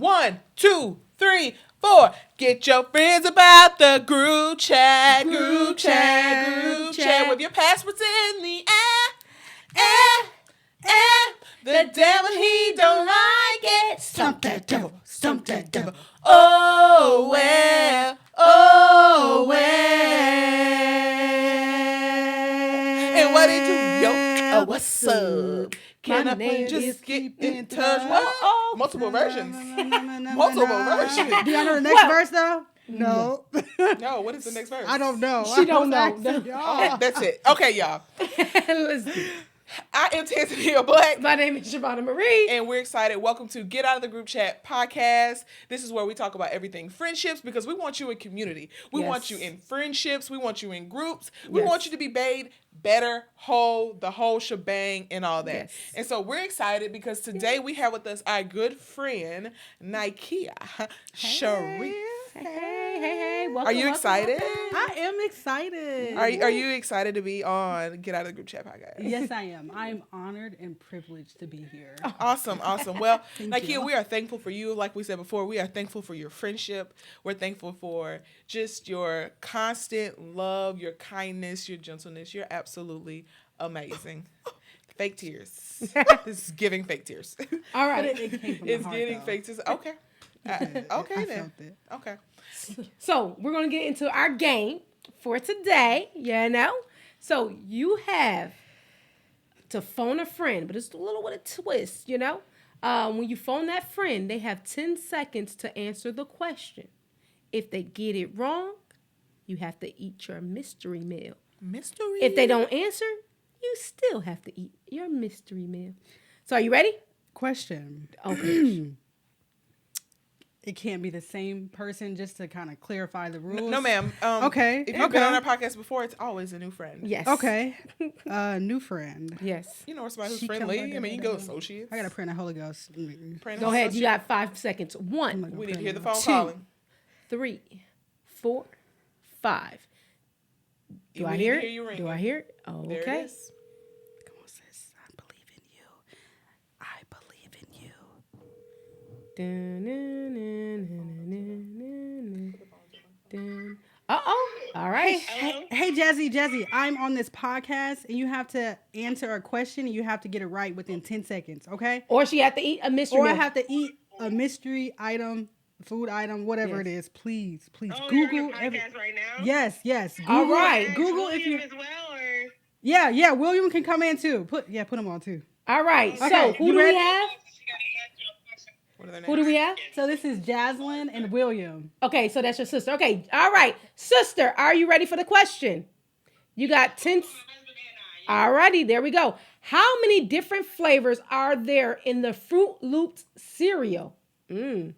1, 2, 3, 4. Get your friends about the group chat. Group chat. With your passwords in the air. The devil, he don't like it. Stump that devil. Oh, well. And what it do, yo? Oh, what's up? Can I just get in touch? Well, multiple versions. Multiple versions. Do y'all know the next verse, though? No. No, what is the next verse? I don't know. She don't know. Oh, that's it. Okay, y'all. Let's do it. I am Tanzania Black. My name is Shavonna Marie. And we're excited. Welcome to Get Out of the Group Chat podcast. This is where we talk about everything friendships because we want you in community. We want you in friendships. We want you in groups. We want you to be made better, whole, the whole shebang and all that. Yes. And so we're excited because today we have with us our good friend, Nikia. Sharif. Hey. Welcome, Are you excited? I am excited. Are you excited to be on Get Out of the Group Chat podcast? Yes, I am. I am honored and privileged to be here. Awesome. Well, Nikia, we are thankful for you. Like we said before, we are thankful for your friendship. We're thankful for just your constant love, your kindness, your gentleness. You're absolutely amazing. Fake tears. This is giving fake tears. All right. It's getting fake tears. Okay. Okay then. Okay. So we're going to get into our game for today. So you have to phone a friend, but it's a little with a twist, When you phone that friend, they have 10 seconds to answer the question. If they get it wrong, you have to eat your mystery meal. If they don't answer, you still have to eat your mystery meal. So are you ready? Question. Okay. It can't be the same person, just to kind of clarify the rules. No, ma'am. Okay. If you've been on our podcast before, it's always a new friend. Yes. Okay. New friend. Yes. You know, somebody who's friendly. I mean, you can go associates. I got to pray in the Holy Ghost. Go ahead. You got 5 seconds. 1. We need to hear the phone 2, calling. 3, 4, 5. Do I hear it? Do I hear it? Oh, there okay. It is. Come on, sis. I believe in you. I believe in you. Uh-oh. All right. Hey, Jazzy, I'm on this podcast, and you have to answer a question, and you have to get it right within 10 seconds, okay? Or she have to eat a mystery meal. Or I have to eat a mystery item, food item, whatever it is. Please. Oh, Google you're on a podcast right now? Yes. Google, all right. Google if you. As well, or? Yeah. William can come in too. Put him on too. All right. Okay. So who do we have? What are their names? Who do we have? So this is Jaslyn and William. Okay, so that's your sister. Okay, all right. Sister, are you ready for the question? You got 10. All righty, there we go. How many different flavors are there in the Fruit Loops cereal? You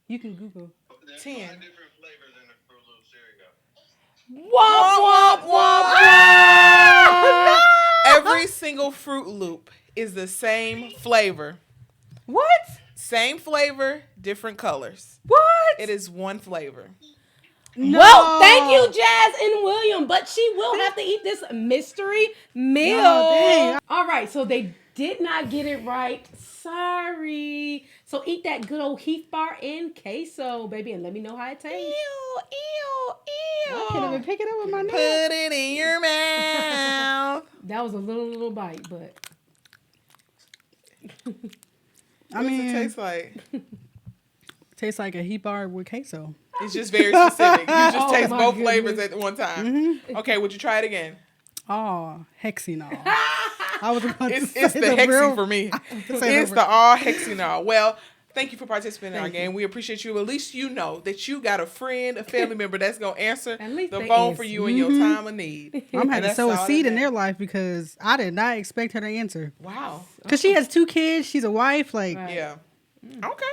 can Google. 10. Different flavors in the Fruit Loops cereal. Womp. Every single Fruit Loop is the same flavor. What? Same flavor, different colors. What? It is one flavor. No. Well, thank you, Jazz and William, but she will have to eat this mystery meal. dang. All right, so they did not get it right. Sorry. So eat that good old Heath bar and queso, baby, and let me know how it tastes. Ew. I can't even pick it up with my Put nails. it in your mouth. That was a little bite, but What does it taste like? Tastes like a heat bar with queso. It's just very specific. You just taste my both goodness. flavors at one time. Okay, would you try it again? Oh, hexinol. I was about It's to the say hexy real- for me. say It's the the all hexinol. Well, thank you for participating in our Thank game. We appreciate you. At least you know that you got a friend, a family member that's going to answer At least the they phone answer. for you in your time of need. I'm having to that's sow a all seed that in their matters. life because I did not expect her to answer. Wow. Because she has 2 kids. She's a wife. Like, Right. Yeah. Okay.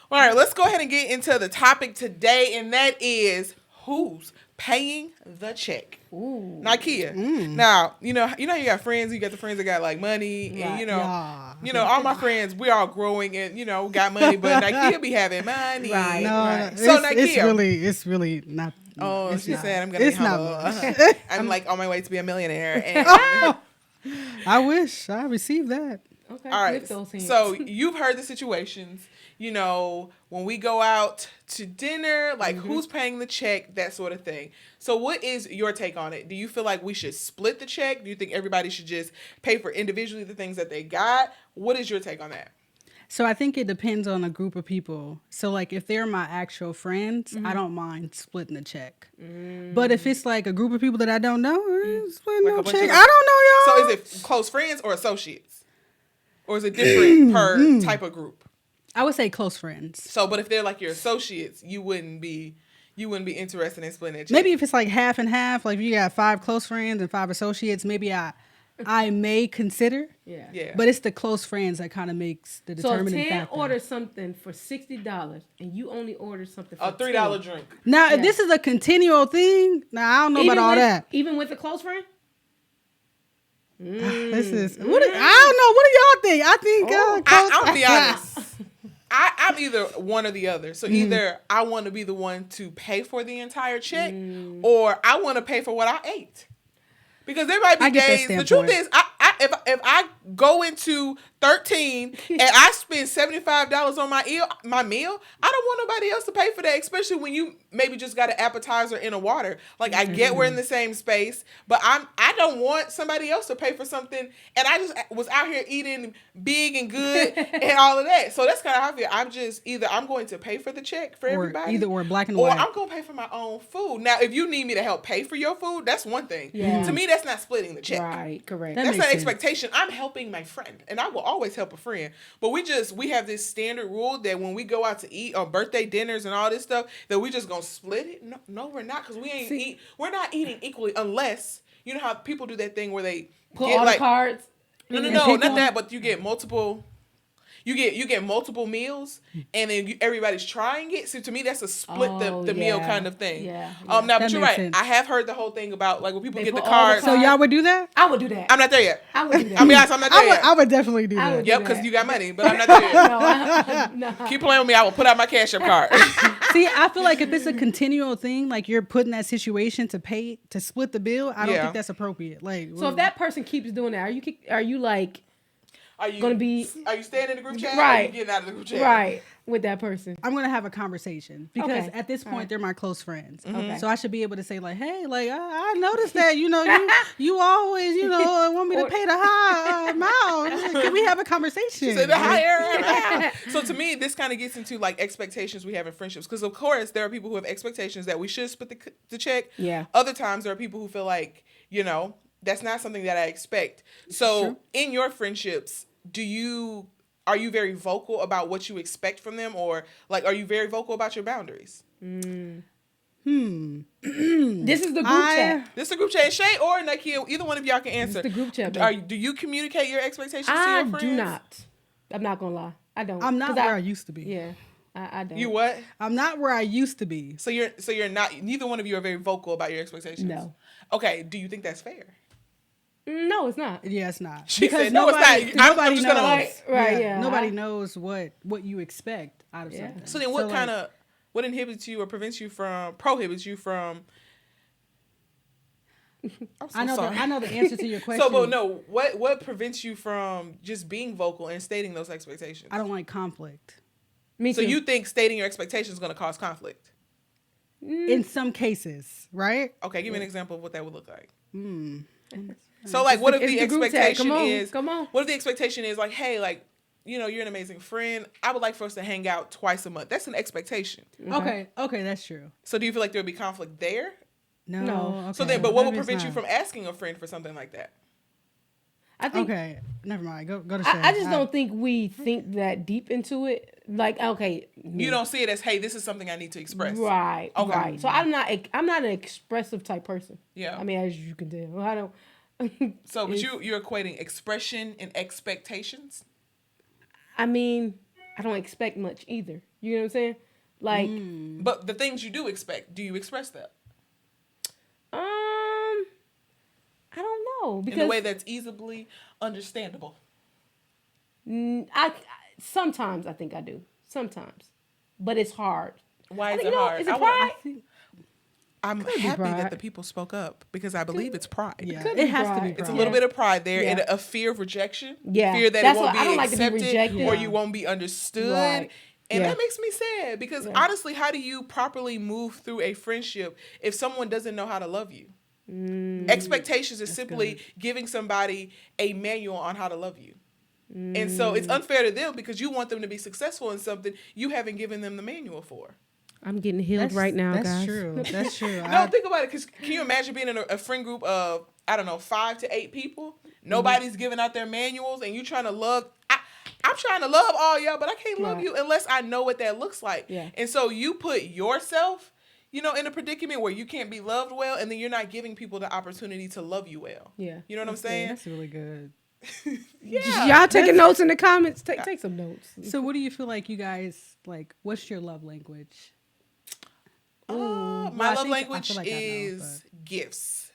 All right, let's go ahead and get into the topic today, and that is who's paying the check. ooh. Nikia. Now, you got friends, you got the friends that got like money, and yeah. all my friends, we're all growing and got money, but Nikia be having money. Right. No, So Nikia, it's really not. Oh, it's she not. said I'm gonna It's be not humble. much. I'm like on my way to be a millionaire. And, I wish I received that. Okay. all right. Lift those hands. So you've heard the situations. you know, when we go out to dinner, like who's paying the check, that sort of thing. So what is your take on it? Do you feel like we should split the check? Do you think everybody should just pay for individually the things that they got? What is your take on that? So I think it depends on a group of people. So like if they're my actual friends, I don't mind splitting the check. But if it's like a group of people that I don't know, splitting Like no a bunch check. of- I don't know So y'all. is it close friends or associates? Or is it different per type of group? I would say close friends. So, but if they're like your associates, you wouldn't be interested in splitting that check. Maybe if it's like half and half, like if you got 5 close friends and 5 associates, maybe I may consider. Yeah. Yeah. But it's the close friends that kind of makes the So if determining Tan factor. orders something for $60 and you only order something for A $3 drink. Now, Yeah. if this is a continual thing, now I don't know about all that. Even with a close friend? This is I don't know. What do y'all think? I think I'll be honest. I'm either one or the other. So either I want to be the one to pay for the entire check, or I want to pay for what I ate. Because there might I be get that days. The truth standpoint. is, if I go into 13 and I spend $75 on my meal, I don't want nobody else to pay for that. Especially when you maybe just got an appetizer and a water. Like I get we're in the same space, but I don't want somebody else to pay for something. And I just was out here eating big and good and all of that. So that's kind of how I feel. I'm just either I'm going to pay for the check for everybody, or black and or white. I'm gonna pay for my own food. Now, if you need me to help pay for your food, that's one thing. Yeah. To me, that's not splitting the check. Right, correct. That That's makes not sense. expectation. I'm helping my friend, and I will always help a friend. But we have this standard rule that when we go out to eat on birthday dinners and all this stuff, that we just gonna split it. No, we're not, because we're not eating equally unless you know how people do that thing where they Put get all like the cards. no, pick not one. that, but you get multiple. You get multiple meals, and then everybody's trying it. So to me, that's a split the meal yeah. kind of thing. Yeah, Now, That but you're makes right. sense. I have heard the whole thing about like when people They get the put all the cards. So y'all would do that? I would do that. I'm not there yet. I would do that. I'll be honest, I'm not there yet. I would definitely do I that. would. Yep, do because that. you got money, but I'm not there yet. No, Keep playing with me. I will put out my cash app card. See, I feel like if it's a continual thing, like you're put in that situation to split the bill, I don't Yeah. think that's appropriate. Like, So if that person keeps doing that, are you like Are you Gonna be- Are you staying in the group chat? Or are Right. you getting out of the group chat? right with that person? I'm gonna have a conversation because Okay. at this point Alright. they're my close friends. Okay. So I should be able to say like, hey, like I noticed that you always want me to pay the high amount. Can we have a conversation? So the higher. So to me, this kind of gets into like expectations we have in friendships, because of course there are people who have expectations that we should split the check. Yeah. Other times there are people who feel like that's not something that I expect. So in your friendships, are you very vocal about what you expect from them, or like are you very vocal about your boundaries? This is the group chat. This is a group chat. Shay or Nikia, either one of y'all can answer. the group chat, Do you communicate your expectations to I your friends? do not. I'm not gonna lie. I don't. I'm not 'Cause where I used to be. Yeah, I don't. You what? I'm not where I used to be. So you're not. Neither one of you are very vocal about your expectations. No. Okay. Do you think that's fair? No, it's not. Yeah, it's not. She said, "No, it's not. I'm Nobody just knows. gonna- Right, yeah. Nobody knows what you expect out of Yeah. something. So then, what inhibits you or prohibits you from? I'm so sorry. I know the answer to your question. So, but no, what prevents you from just being vocal and stating those expectations? I don't like conflict. Me So too. you think stating your expectations is going to cause conflict? In some cases, right? Okay, give me an example of what that would look like. Hmm. So, like, what if it's the the group chat. expectation Come on, is? come on. What if the expectation is like, hey, like, you're an amazing friend. I would like for us to hang out twice a month. That's an expectation. Okay, that's true. So, do you feel like there would be conflict there? No. Okay. So then, but what would Maybe it's prevent you not. from asking a friend for something like that? I think. Okay, never mind. Go to Shay. I just don't think we think that deep into it. Like, okay, You don't see it as, hey, this is something I need to express. right, Okay. right. So I'm not an expressive type person. Yeah. I mean, as you can tell, I don't. So, but you're equating expression and expectations. I mean, I don't expect much either. You know what I'm saying? Like, But the things you do expect, do you express that I don't know because in a way that's easily understandable? Sometimes I think I do. Sometimes, but it's hard. Why I is think, it hard? Is it pride? I'm be happy pride. that the people spoke up because I believe it's pride. Yeah, could it be has to be. pride. It's a pride. little bit of pride there Yeah. and a fear of rejection. Yeah. Fear that That's it won't what- I be don't like to be accepted rejected. or you won't be understood. Right. And that makes me sad because honestly, how do you properly move through a friendship if someone doesn't know how to love you? Expectations is simply giving somebody a manual on how to love you. And so it's unfair to them because you want them to be successful in something you haven't given them the manual for. I'm getting healed right now, that's guys. True. That's true. No, think about it. Because can you imagine being in a friend group of, I don't know, 5 to 8 people? Nobody's giving out their manuals and you trying to love. I'm trying to love all y'all, but I can't love you unless I know what that looks like. Yeah. And so you put yourself, in a predicament where you can't be loved well, and then you're not giving people the opportunity to love you well. Yeah. You know what I'm saying? That's really good. Y'all taking notes in the comments? Take some notes. So what do you feel like you guys, like, what's your love language? My love language is gifts.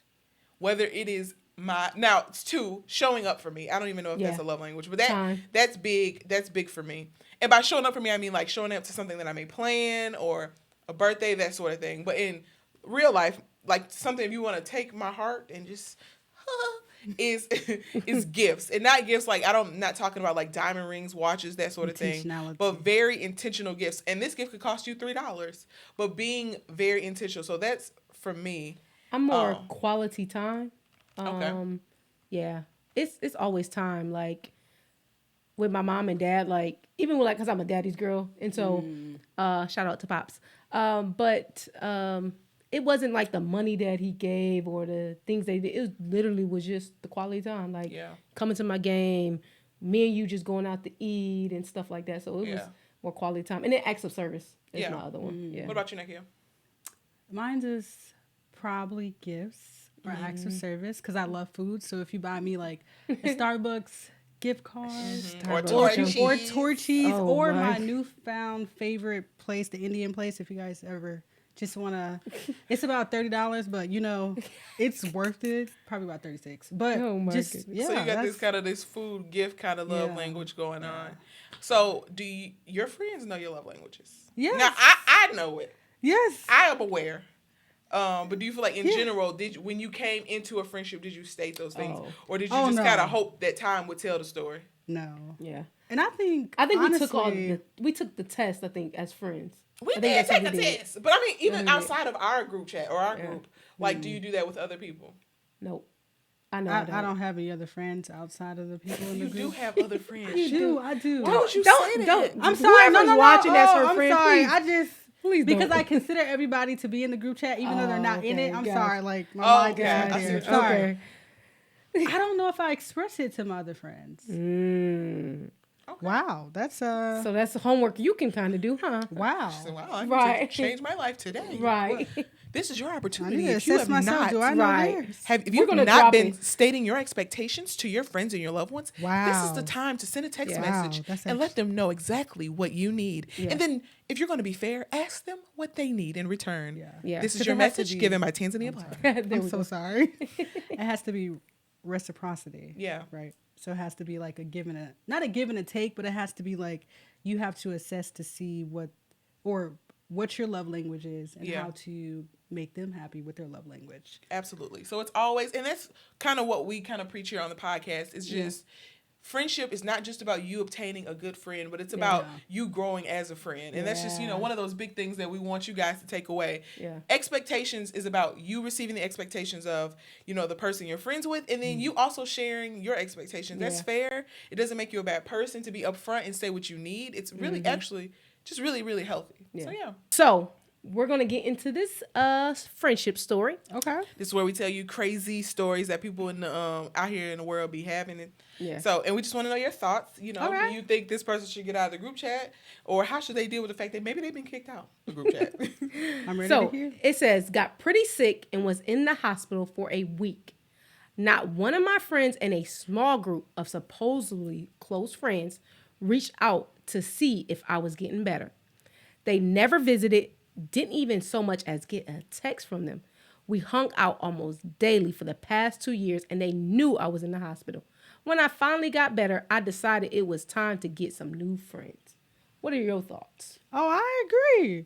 Whether it is now it's 2, showing up for me. I don't even know if that's a love language, but that's big. That's big for me. And by showing up for me, I mean like showing up to something that I may plan or a birthday, that sort of thing. But in real life, like something if you want to take my heart and just is gifts. And not gifts like not talking about like diamond rings, watches, that sort of thing. But very intentional gifts. And this gift could cost you $3, but being very intentional. So that's for me. I'm more quality time. Okay. Yeah. It's always time. Like with my mom and dad, like even with because I'm a daddy's girl. And so shout out to Pops. But it wasn't like the money that he gave or the things they did. It literally was just the quality time. Like coming to my game, me and you just going out to eat and stuff like that. So it was more quality time. And then acts of service is my other one. Yeah. What about you, Nikia? Mine's is probably gifts or acts of service because I love food. So if you buy me like a Starbucks gift card Or Torchy's. Or my newfound favorite place, the Indian place, if you guys ever just want to, it's about $30, but it's worth it. Probably about 36. But so you got this food gift kind of love language going on. So do your friends know your love languages? Yes. Now I know it. Yes. I am aware. But do you feel like in general, when you came into a friendship, did you state those things, or did you just kind of hope that time would tell the story? No. Yeah. And I think honestly, we took the test. I think as friends. We did take a test, but I mean, even outside of our group chat or our group, like, do you do that with other people? Nope. I know. I don't have any other friends outside of the people in the group. You do have other friends. I do. Why would you say that? I'm sorry. No, watching that's her friend. I'm sorry. Please. I just. Please because don't. I consider everybody to be in the group chat, even though they're not in it. I'm sorry, like my mind I is see there. what Sorry. Okay. I don't know if I express it to my other friends. Okay. Wow, that's So that's the homework you can kind of do, huh? wow. So, wow, I Right. need to change my life today. Right. This is your I opportunity. need to If you assess have myself. not, Do I know Right. theirs? if you've gonna not drop been it. stating your expectations to your friends and your loved ones, this is the Wow. time to send a text Yeah. message Wow, that's and let them know exactly what you need. Yeah. And then, if you're going to be fair, ask them what they need in return. Yeah. This is 'Cause your it has to message be- given by Tanzania Black. I'm so sorry. It has to be reciprocity. Yeah. Right. So it has to be like not a give and a take, but it has to be like you have to assess to see what your love language is and how to make them happy with their love language. Absolutely. So it's always, and that's kind of what we kind of preach here on the podcast. It's just friendship is not just about you obtaining a good friend, but it's about you growing as a friend. And that's just, one of those big things that we want you guys to take away. Yeah. Expectations is about you receiving the expectations of, the person you're friends with, and then you also sharing your expectations. That's fair. It doesn't make you a bad person to be upfront and say what you need. It's really actually just really, really healthy. Yeah. So we're going to get into this friendship story. Okay. This is where we tell you crazy stories that people in the out here in the world be having. And so, and we just want to know your thoughts. Do you think this person should get out of the group chat, or how should they deal with the fact that maybe they've been kicked out of the group chat? I'm ready So to hear. it says, got pretty sick and was in the hospital for a week. Not one of my friends in a small group of supposedly close friends reached out to see if I was getting better. They never visited, didn't even so much as get a text from them. We hung out almost daily for the past 2 years, and they knew I was in the hospital. When I finally got better, I decided it was time to get some new friends. What are your thoughts? Oh, I agree.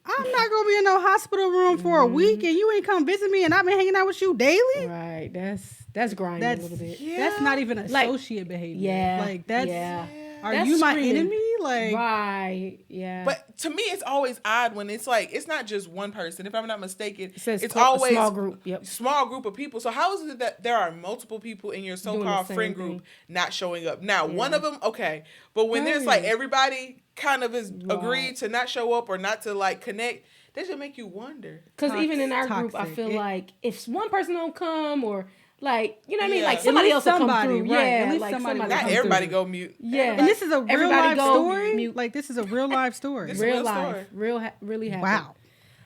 I'm not gonna be in no hospital room for a week and you ain't come visit me and I've been hanging out with you daily. Right, that's grinding a little bit. That's not even associate behavior. Yeah, like that's yeah. Are That's you my screaming. enemy? Like, Right. Yeah. But to me, it's always odd when it's like it's not just one person. If I'm not mistaken, says it's a always small group. Yep. small group of people. So how is it that there are multiple people in your so-called same friend thing. group not showing up? Now, one Yeah. of them, okay, but when there's like Right. everybody kind of is Right. agreed to not show up or not to like connect, that should make you wonder. Because even in our group, I toxic. feel like if one person don't come or like, you know what I mean? Yeah. Like At somebody least else will come somebody, through. right. Yeah. At least like somebody will Not come everybody through. go mute. Yeah. And this is a real Everybody life go story. mute. Like, this is a real life story. This- real real life. story. Really happened. Wow.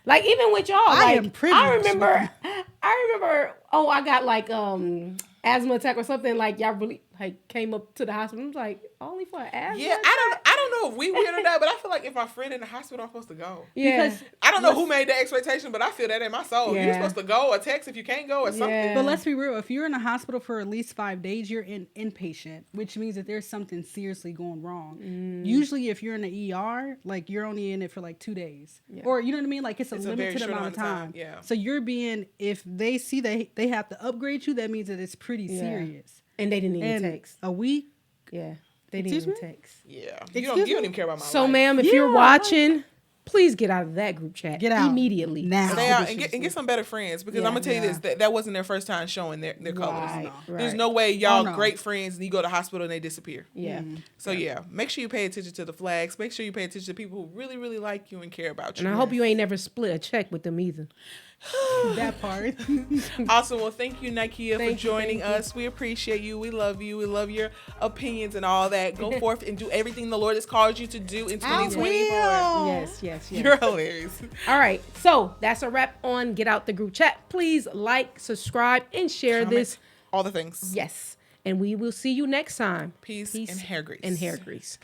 Like even with y'all, I like am privileged I with remember, oh, I got like asthma attack or something. Like y'all really like came up to the hospital. I was like, only for an asthma Yeah, attack? I don't know if we weird or not, but I feel like if my friend in the hospital, I'm supposed to go. Yeah. Because I don't know who made that expectation, but I feel that in my soul. Yeah. You're supposed to go or text if you can't go or something. Yeah. But let's be real. If you're in a hospital for at least 5 days, you're inpatient, which means that there's something seriously going wrong. Usually, if you're in the ER, like you're only in it for like 2 days, or you know what I mean. Like it's a It's a very limited short amount of time. Yeah. So you're being, if they see that they have to upgrade you, that means that it's pretty Yeah. serious. And they didn't even And text. a week. Yeah. They didn't Excuse even me? text. Yeah. Excuse You don't me? even care about my So, life. ma'am, if you're Yeah. watching, please get out of that group chat. Get out. Immediately. Now. Stay out and get some better friends because Yeah. I'm gonna tell you this, that wasn't their first time showing their colors. Right. There's no way y'all no. great friends and you go to hospital and they disappear. Yeah. So yeah, make sure you pay attention to the flags. Make sure you pay attention to people who really, really like you and care about you. And I hope you ain't never split a check with them either. That part. Awesome. Well, thank you, Nikia, for Thank you, joining thank you. us. We appreciate you. We love you. We love your opinions and all that. Go forth and do everything the Lord has called you to do in 2024. Yes. You're hilarious. All right. So that's a wrap on Get Out the Group Chat. Please like, subscribe, and share this. All the things. Yes. And we will see you next time. Peace and hair grease. And hair grease.